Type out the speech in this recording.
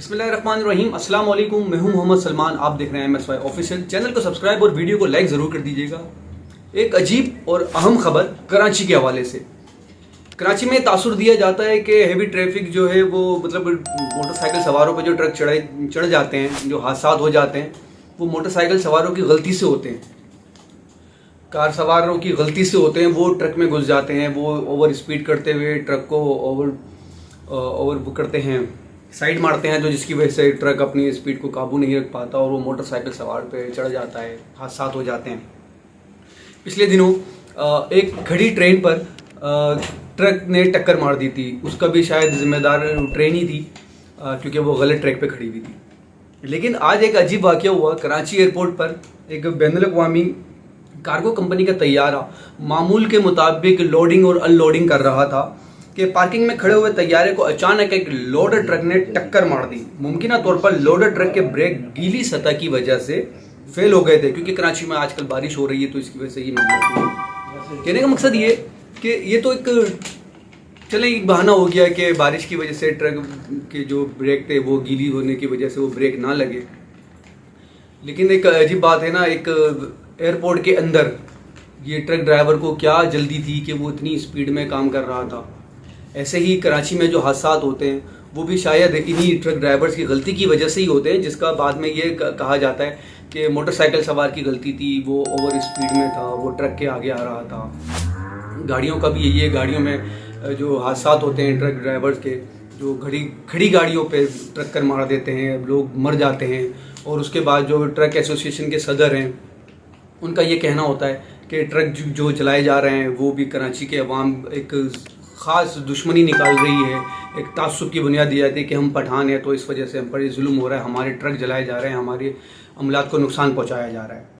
बिस्मिल्लाहिर्रहमानिर्रहीम। अस्सलाम वालेकुम। मैं हूं मोहम्मद सलमान। आप देख रहे हैं MSY ऑफिशियल। चैनल को सब्सक्राइब और वीडियो को लाइक ज़रूर कर दीजिएगा। एक अजीब और अहम खबर कराची के हवाले से। कराची में तासुर दिया जाता है कि हेवी ट्रैफिक जो है वो मोटरसाइकिल सवारों पर जो ट्रक चढ़ जाते हैं, जो हादसा हो जाते हैं, वो मोटरसाइकिल सवारों की गलती से होते हैं, कार सवारों की गलती से होते हैं। वो ट्रक में घुस जाते हैं, वो ओवर स्पीड करते हुए ट्रक को ओवर करते हैं, साइड मारते हैं, जो जिसकी वजह से ट्रक अपनी स्पीड को काबू नहीं रख पाता और वो मोटरसाइकिल सवार पे चढ़ जाता है, हादसा हो जाते हैं। पिछले दिनों एक खड़ी ट्रेन पर ट्रक ने टक्कर मार दी थी। उसका भी शायद जिम्मेदार ट्रेन ही थी, क्योंकि वो गलत ट्रैक पे खड़ी हुई थी। लेकिन आज एक अजीब वाक़या हुआ। कराची एयरपोर्ट पर एक बैनुल अक़वामी कार्गो कंपनी का तैयारा मामूल के मुताबिक लोडिंग और अनलोडिंग कर रहा था कि पार्किंग में खड़े हुए तैयारे को अचानक एक लोडर ट्रक ने टक्कर मार दी। मुमकिन तौर पर लोडर ट्रक के ब्रेक गीली सतह की वजह से फेल हो गए थे, क्योंकि कराची में आजकल बारिश हो रही है, तो इसकी वजह से ये मामला हुआ। कहने का मकसद ये कि ये तो एक बहाना हो गया कि बारिश की वजह से ट्रक के जो ब्रेक थे वो गीली होने की वजह से वो ब्रेक ना लगे। लेकिन एक अजीब बात है ना, एक एयरपोर्ट के अंदर ये ट्रक ड्राइवर को क्या जल्दी थी कि वो इतनी स्पीड में काम कर रहा था। ऐसे ही कराची में जो हादसा होते हैं वो भी शायद इन्हीं ट्रक ड्राइवर्स की गलती की वजह से ही होते हैं, जिसका बाद में ये कहा जाता है कि मोटरसाइकिल सवार की गलती थी, वो ओवर स्पीड में था, वो ट्रक के आगे आ रहा था। गाड़ियों का भी यही है, गाड़ियों में जो हादसा होते हैं ट्रक ड्राइवर्स के, जो खड़ी गाड़ियों पे टक्कर मार देते हैं, लोग मर जाते हैं। और उसके बाद जो ट्रक एसोसिएशन के सदर हैं, उनका ये कहना होता है कि ट्रक जो चलाए जा रहे हैं वो भी कराची के अवाम एक ख़ास दुश्मनी निकाल रही है, एक तासुब की बुनियाद दी जाती है कि हम पठान हैं, तो इस वजह से हम पर जुल्म हो रहा है, हमारे ट्रक जलाए जा रहे हैं, हमारे अमलात को नुकसान पहुंचाया जा रहा है।